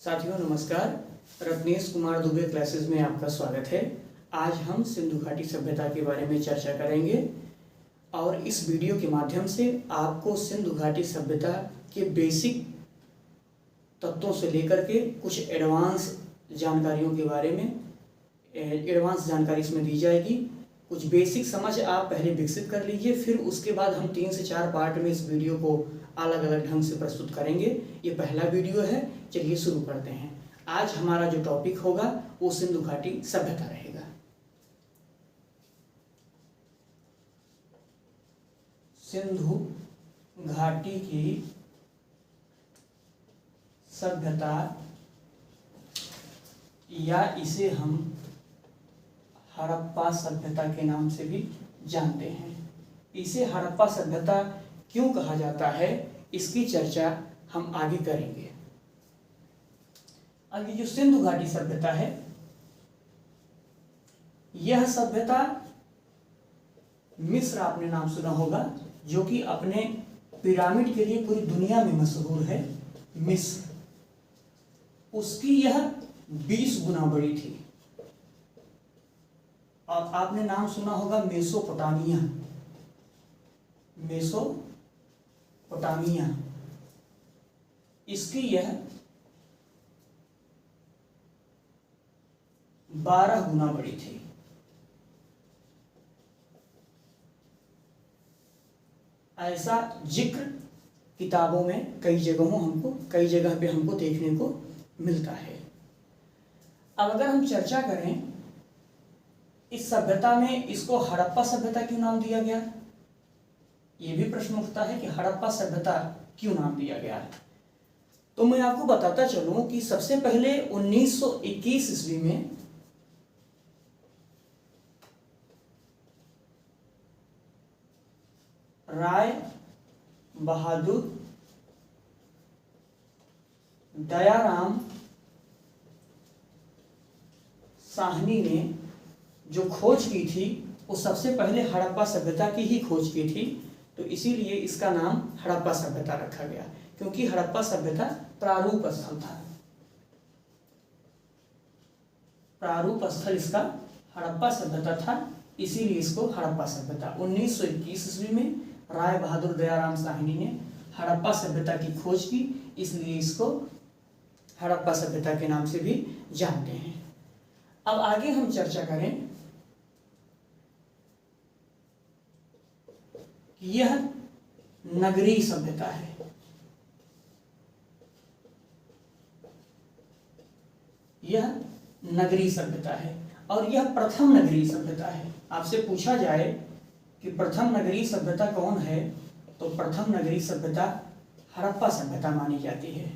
साथियों नमस्कार। रत्नेश कुमार दुबे क्लासेस में आपका स्वागत है। आज हम सिंधु घाटी सभ्यता के बारे में चर्चा करेंगे और इस वीडियो के माध्यम से आपको सिंधु घाटी सभ्यता के बेसिक तत्वों से लेकर के कुछ एडवांस जानकारियों के बारे में एडवांस जानकारी इसमें दी जाएगी। कुछ बेसिक समझ आप पहले विकसित कर लीजिए, फिर उसके बाद हम 3 से 4 पार्ट में इस वीडियो को अलग अलग ढंग से प्रस्तुत करेंगे। ये पहला वीडियो है, चलिए शुरू करते हैं। आज हमारा जो टॉपिक होगा वो सिंधु घाटी सभ्यता रहेगा। सिंधु घाटी की सभ्यता, या इसे हम हड़प्पा सभ्यता के नाम से भी जानते हैं। इसे हड़प्पा सभ्यता क्यों कहा जाता है, इसकी चर्चा हम आगे करेंगे। अब ये जो सिंधु घाटी सभ्यता है, यह सभ्यता मिस्र, आपने नाम सुना होगा, जो कि अपने पिरामिड के लिए पूरी दुनिया में मशहूर है। मिस्र, उसकी यह 20 गुना बड़ी थी। और आपने नाम सुना होगा मेसोपोटामिया। मेसोपोटामिया, इसकी यह 12 गुना बड़ी थी। ऐसा जिक्र किताबों में कई जगह पे हमको देखने को मिलता है। अब अगर हम चर्चा करें इस सभ्यता में, इसको हड़प्पा सभ्यता क्यों नाम दिया गया, ये भी प्रश्न उठता है कि हड़प्पा सभ्यता क्यों नाम दिया गया। तो मैं आपको बताता चलूं कि सबसे पहले 1921 ईस्वी में राय बहादुर दयाराम साहनी ने जो खोज की थी वो सबसे पहले हड़प्पा सभ्यता की ही खोज की थी। तो इसीलिए इसका नाम हड़प्पा सभ्यता रखा गया, क्योंकि हड़प्पा सभ्यता प्रारूप स्थल था। प्रारूप स्थल इसका हड़प्पा सभ्यता था, इसीलिए इसको हड़प्पा सभ्यता 1921 ईस्वी में राय बहादुर दयाराम साहनी ने हड़प्पा सभ्यता की खोज की, इसलिए इसको हड़प्पा सभ्यता के नाम से भी जानते हैं। अब आगे हम चर्चा करें कि यह नगरीय सभ्यता है। यह नगरीय सभ्यता है और यह प्रथम नगरीय सभ्यता है। आपसे पूछा जाए कि प्रथम नगरीय सभ्यता कौन है, तो प्रथम नगरीय सभ्यता हड़प्पा सभ्यता मानी जाती है।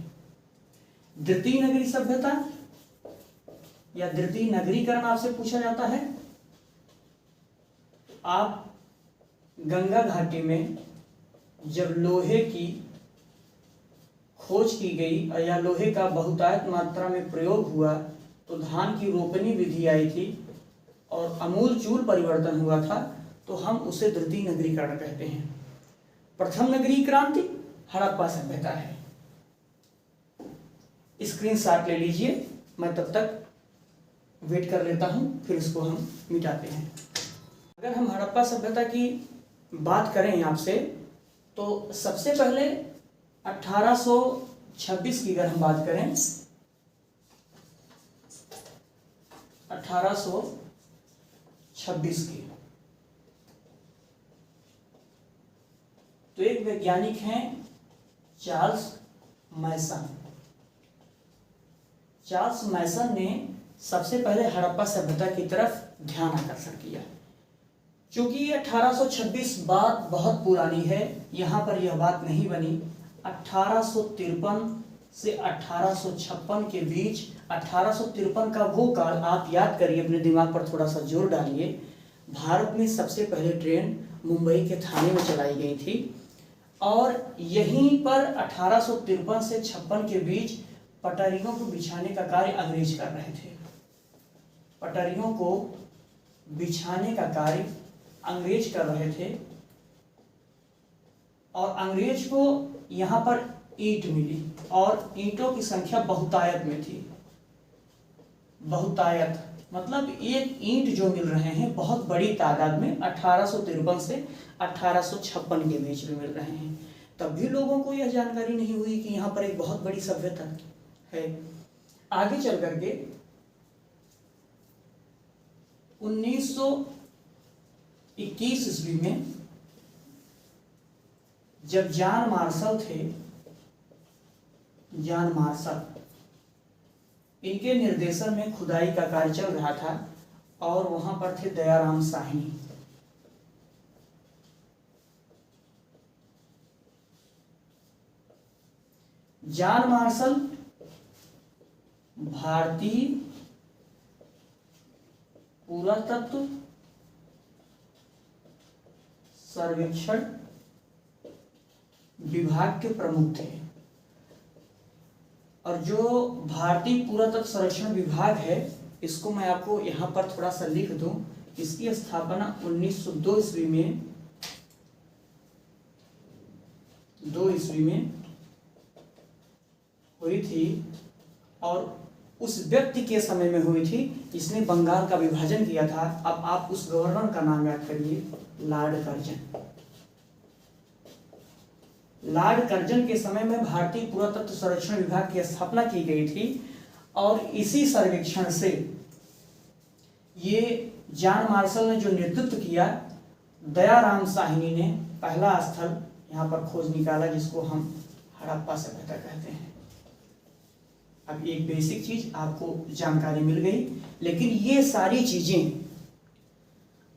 द्वितीय नगरीय सभ्यता या द्वितीय नगरीकरण आपसे पूछा जाता है। आप गंगा घाटी में जब लोहे की खोज की गई या लोहे का बहुतायत मात्रा में प्रयोग हुआ, तो धान की रोपनी विधि आई थी और आमूलचूल परिवर्तन हुआ था, तो हम उसे द्वितीय नगरीकरण कहते हैं। प्रथम नगरीय क्रांति हड़प्पा सभ्यता है। स्क्रीनशॉट ले लीजिए, मैं तब तक वेट कर लेता हूं, फिर इसको हम मिटाते हैं। अगर हम हड़प्पा सभ्यता की बात करें आपसे, तो सबसे पहले 1826 की अगर हम बात करें, 1826 की, तो एक वैज्ञानिक हैं चार्ल्स मैसन। चार्ल्स मैसन ने सबसे पहले हड़प्पा सभ्यता की तरफ ध्यान आकर्षण किया। चूंकि 1826 बात बहुत पुरानी है, यहाँ पर यह बात नहीं बनी। 1853 से 1856 के बीच, 1853 का वो काल आप याद करिए, अपने दिमाग पर थोड़ा सा जोर डालिए। भारत में सबसे पहले ट्रेन मुंबई के थाने में चलाई गई थी और यहीं पर 1853 से 56 के बीच पटरियों को बिछाने का कार्य अंग्रेज कर रहे थे। पटरियों को बिछाने का कार्य अंग्रेज कर रहे थे और अंग्रेज को यहाँ पर ईंट मिली और ईंटों की संख्या बहुतायत में थी। बहुतायत मतलब एक ईंट जो मिल रहे हैं बहुत बड़ी तादाद में 1853 से 1856 के बीच में मिल रहे हैं। तब भी लोगों को यह जानकारी नहीं हुई कि यहाँ पर एक बहुत बड़ी सभ्यता है। आगे चल करके 1921 ईस्वी में जब जॉन मार्शल थे, जॉन मार्शल, इनके निर्देशन में खुदाई का कार्य चल रहा था और वहां पर थे दयाराम साहनी। जॉन मार्शल भारतीय पुरातत्व सर्वेक्षण विभाग के प्रमुख थे। और जो भारतीय पुरातत्व सर्वेक्षण विभाग है, इसको मैं आपको यहाँ पर थोड़ा सा लिख दूं। इसकी स्थापना 1902 ईस्वी में 2 ईस्वी में हुई थी और उस व्यक्ति के समय में हुई थी जिसने बंगाल का विभाजन किया था। अब आप उस गवर्नर का नाम याद करिए, लॉर्ड कर्जन। लॉर्ड कर्जन के समय में भारतीय पुरातत्व सर्वेक्षण विभाग की स्थापना की गई थी और इसी सर्वेक्षण से ये जॉन मार्शल ने जो नेतृत्व किया, दयाराम साहनी ने पहला स्थल यहाँ पर खोज निकाला जिसको हम हड़प्पा सभ्यता कहते हैं। अब एक बेसिक चीज आपको जानकारी मिल गई, लेकिन ये सारी चीजें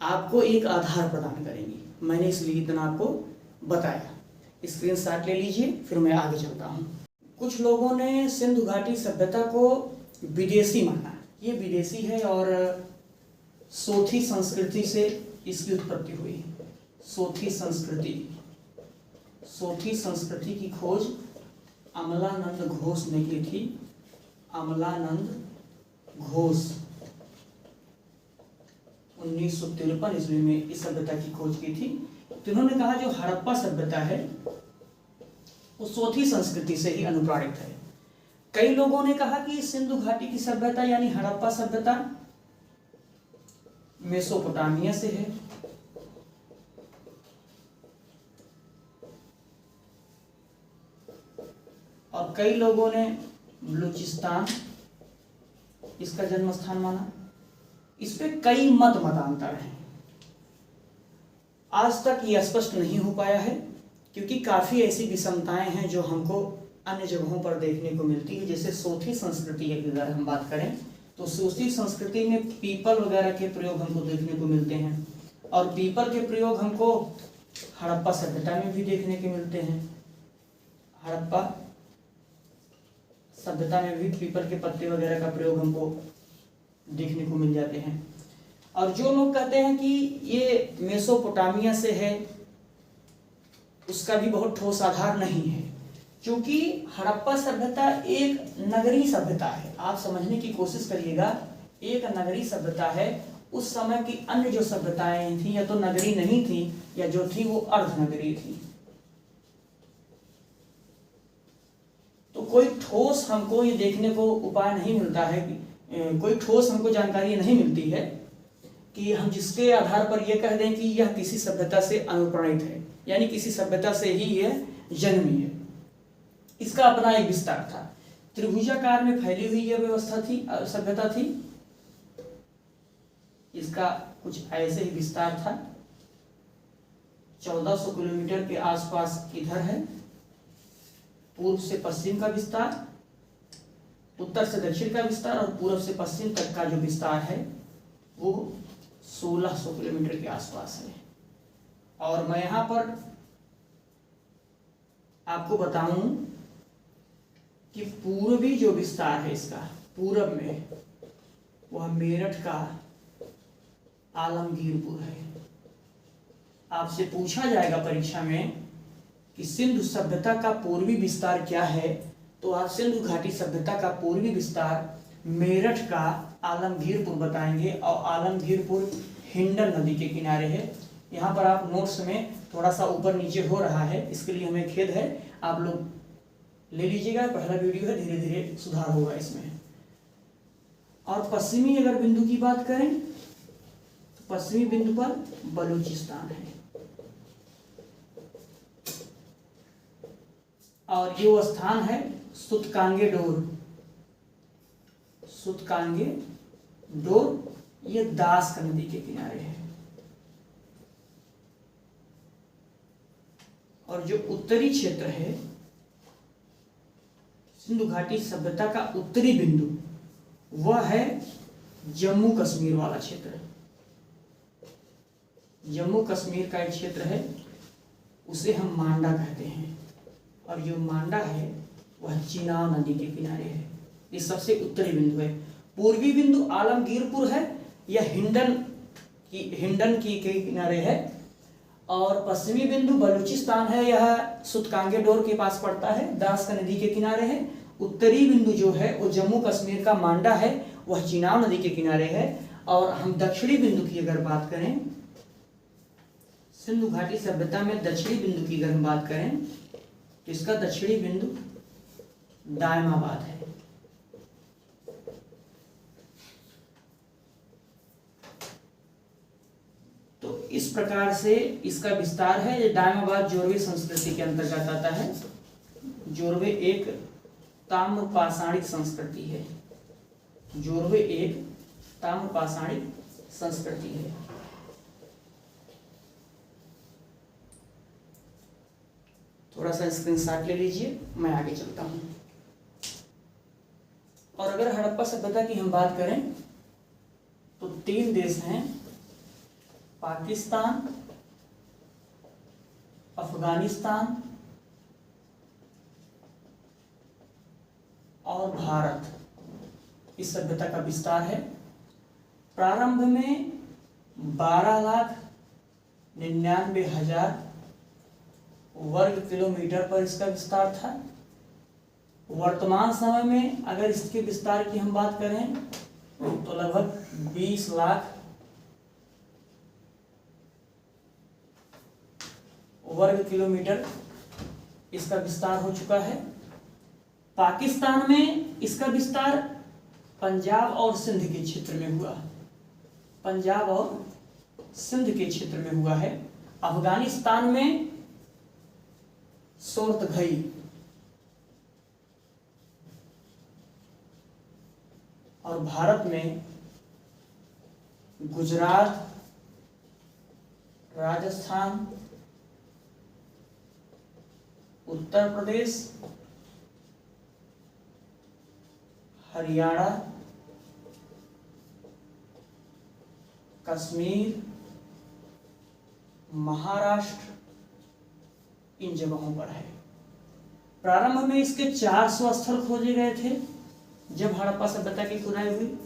आपको एक आधार प्रदान करेंगी। मैंने इसलिए इतना आपको बताया। स्क्रीनशॉट ले लीजिए, फिर मैं आगे चलता हूँ। कुछ लोगों ने सिंधु घाटी सभ्यता को विदेशी माना। ये विदेशी है और सोथी संस्कृति से इसकी उत्पत्ति हुई। सोथी संस्कृति, सोथी संस्कृति की खोज अमलानंद घोष ने की थी। अमलानंद घोष 1953 ईस्वी में इस सभ्यता की खोज की थी। तो इन्होंने कहा जो हड़प्पा सभ्यता है वो सोथी संस्कृति से ही अनुप्राणित है। कई लोगों ने कहा कि सिंधु घाटी की सभ्यता यानी हड़प्पा सभ्यता मेसोपोटामिया से है। और कई लोगों ने बलूचिस्तान इसका जन्म स्थान माना। इस पे कई मतांतर हैं। आज तक ये स्पष्ट नहीं हो पाया है क्योंकि काफी ऐसी विषमताएं हैं जो हमको अन्य जगहों पर देखने को मिलती है। जैसे सोथी संस्कृति की अगर हम बात करें तो सोथी संस्कृति में पीपल वगैरह के प्रयोग हमको देखने को मिलते हैं और पीपल के प्रयोग हमको हड़प्पा सभ्यता में भी देखने को मिलते हैं। हड़प्पा सभ्यता में भी पीपल के पत्ते वगैरह का प्रयोग हमको देखने को मिल जाते हैं। और जो लोग कहते हैं कि ये मेसोपोटामिया से है, उसका भी बहुत ठोस आधार नहीं है, क्योंकि हड़प्पा सभ्यता एक नगरीय सभ्यता है। आप समझने की कोशिश करिएगा, एक नगरीय सभ्यता है। उस समय की अन्य जो सभ्यताएं थी या तो नगरी नहीं थी या जो थी वो अर्धनगरीय थी। तो कोई ठोस हमको ये देखने को उपाय नहीं मिलता है कि कोई ठोस हमको जानकारी नहीं मिलती है कि हम जिसके आधार पर यह कह दें कि यह किसी सभ्यता से अनुप्राणित है, यानी किसी सभ्यता से ही यह जन्मी है। इसका अपना एक विस्तार था। त्रिभुजाकार में फैली हुई यह व्यवस्था थी, सभ्यता थी। इसका कुछ ऐसे ही विस्तार था। 1400 किलोमीटर के आसपास इधर है, पूर्व से पश्चिम का विस्तार, उत्तर से दक्षिण का विस्तार और पूर्व से पश्चिम तक का जो विस्तार है वो 1600 किलोमीटर के आसपास है। और मैं यहां पर आपको बताऊं कि पूर्वी जो विस्तार है इसका पूरब में, वह मेरठ का आलमगीरपुर है। आपसे पूछा जाएगा परीक्षा में कि सिंधु सभ्यता का पूर्वी विस्तार क्या है, तो आप सिंधु घाटी सभ्यता का पूर्वी विस्तार मेरठ का आलमगीरपुर बताएंगे। और आलमगीरपुर हिंडन नदी के किनारे है। यहाँ पर आप नोट्स में थोड़ा सा ऊपर नीचे हो रहा है, इसके लिए हमें खेद है। आप लोग ले लीजिएगा, पहला वीडियो है, धीरे धीरे सुधार होगा इसमें। और पश्चिमी अगर बिंदु की बात करें तो पश्चिमी बिंदु पर बलूचिस्तान है, और ये वो स्थान है सुतकांगे डोर। सुतकांगे डोर ये दास नदी के किनारे है। और जो उत्तरी क्षेत्र है सिंधु घाटी सभ्यता का उत्तरी बिंदु, वह है जम्मू कश्मीर वाला क्षेत्र। जम्मू कश्मीर का एक क्षेत्र है, उसे हम मांडा कहते हैं। और जो मांडा है वह चिनाब नदी के किनारे है। ये सबसे उत्तरी बिंदु है। पूर्वी बिंदु आलमगीरपुर है, यह हिंडन की के किनारे है। और पश्चिमी बिंदु बलूचिस्तान है, यह सुतकांगे डोर के पास पड़ता है, दास का नदी के किनारे है। उत्तरी बिंदु जो है वो जम्मू कश्मीर का मांडा है, वह चिनाब नदी के किनारे है। और हम दक्षिणी बिंदु की अगर बात करें, सिंधु घाटी सभ्यता में दक्षिणी बिंदु की अगर हम बात करें तो इसका दक्षिणी बिंदु दायमाबाद है। तो इस प्रकार से इसका विस्तार है। ये दायमाबाद जोरवे संस्कृति के अंतर्गत आता है। जोरवे एक ताम्रपाषाणिक संस्कृति है। जोरवे एक ताम्रपाषाणिक संस्कृति है। थोड़ा सा स्क्रीनशॉट ले लीजिए, मैं आगे चलता हूं। और अगर हड़प्पा सभ्यता की हम बात करें तो 3 देश हैं, पाकिस्तान, अफगानिस्तान और भारत। इस सभ्यता का विस्तार है। प्रारंभ में 12,99,000 वर्ग किलोमीटर पर इसका विस्तार था। वर्तमान समय में अगर इसके विस्तार की हम बात करें तो लगभग 20 लाख वर्ग किलोमीटर इसका विस्तार हो चुका है। पाकिस्तान में इसका विस्तार पंजाब और सिंध के क्षेत्र में हुआ। पंजाब और सिंध के क्षेत्र में हुआ है। अफगानिस्तान में सोरतघई, और भारत में गुजरात, राजस्थान, उत्तर प्रदेश, हरियाणा, कश्मीर, महाराष्ट्र, इन जगहों पर है। प्रारंभ में इसके 400 स्थल खोजे गए थे जब हड़प्पा सभ्यता की खुदाई हुई।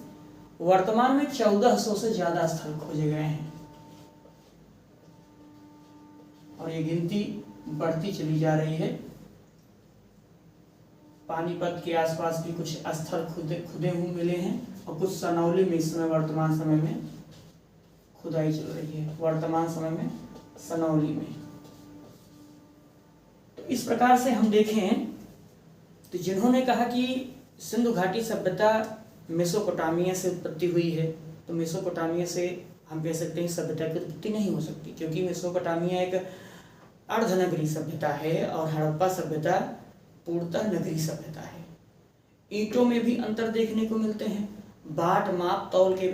वर्तमान में 1400 से ज्यादा स्थल खोजे गए हैं और ये गिनती बढ़ती चली जा रही है। पानीपत के आसपास भी कुछ स्थल खुदे हुए मिले हैं और कुछ सनौली में इस समय वर्तमान समय में खुदाई चल रही है। वर्तमान समय में सनौली में। तो इस प्रकार से हम देखें तो जिन्होंने कहा कि सिंधु घाटी सभ्यता मेसोपोटामिया से उत्पत्ति हुई है, तो मेसोपोटामिया से हम कह सकते हैं सभ्यता की उत्पत्ति नहीं हो सकती, क्योंकि मेसोपोटामिया एक अर्धनगरीय सभ्यता है और हड़प्पा सभ्यता पूर्णतः नगरीय सभ्यता है। ईंटों में भी अंतर देखने को मिलते हैं, बाट माप तौल के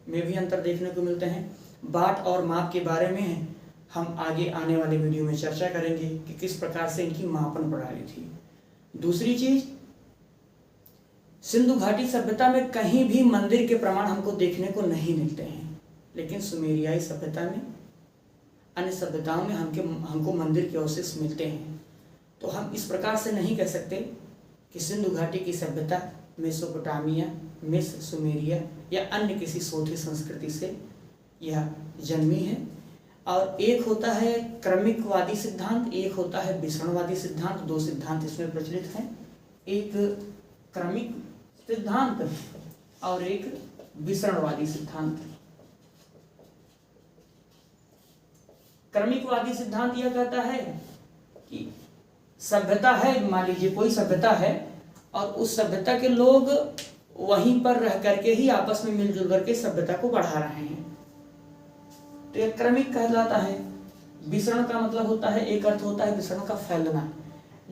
में भी अंतर देखने को मिलते हैं। बाट और माप के बारे में हम आगे आने वाले वीडियो में चर्चा करेंगे कि किस प्रकार से इनकी मापन प्रणाली थी। दूसरी चीज, सिंधु घाटी सभ्यता में कहीं भी मंदिर के प्रमाण हमको देखने को नहीं मिलते हैं, लेकिन सुमेरियाई सभ्यता में, अन्य सभ्यताओं में हमको मंदिर के अवशेष मिलते हैं। तो हम इस प्रकार से नहीं कह सकते कि सिंधु घाटी की सभ्यता मेसोपोटामिया, मिस्र, सुमेरिया या अन्य किसी चौथी संस्कृति से यह जन्मी है। और एक होता है क्रमिकवादी सिद्धांत, एक होता है विसरणवादी सिद्धांत। 2 सिद्धांत इसमें प्रचलित हैं, एक क्रमिक सिद्धांत और एक विसरणवादी सिद्धांत। क्रमिकवादी सिद्धांत यह कहता है कि सभ्यता है, मान लीजिए कोई सभ्यता है और उस सभ्यता के लोग वहीं पर रह करके ही आपस में मिलजुल करके सभ्यता को बढ़ा रहे हैं, तो यह क्रमिक कहलाता है। विसरण का मतलब होता है, एक अर्थ होता है विसरण का फैलना।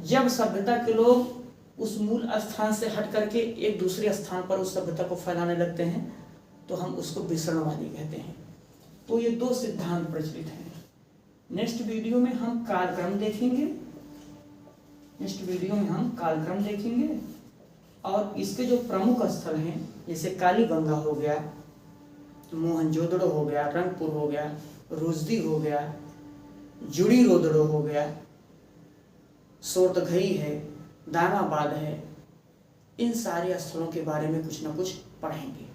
जब सभ्यता के लोग उस मूल स्थान से हट करके एक दूसरे स्थान पर उस सभ्यता को फैलाने लगते हैं तो हम उसको विसरणवादी कहते हैं। तो ये दो सिद्धांत प्रचलित हैं। नेक्स्ट वीडियो में हम कालक्रम देखेंगे और इसके जो प्रमुख स्थल हैं जैसे कालीबंगा हो गया, मोहनजोदड़ो हो गया, रंगपुर हो गया, रुजदी हो गया, जुड़ी रोदड़ो हो गया, सोरतघई है, दानाबाद है, इन सारे स्थलों के बारे में कुछ न कुछ पढ़ेंगे।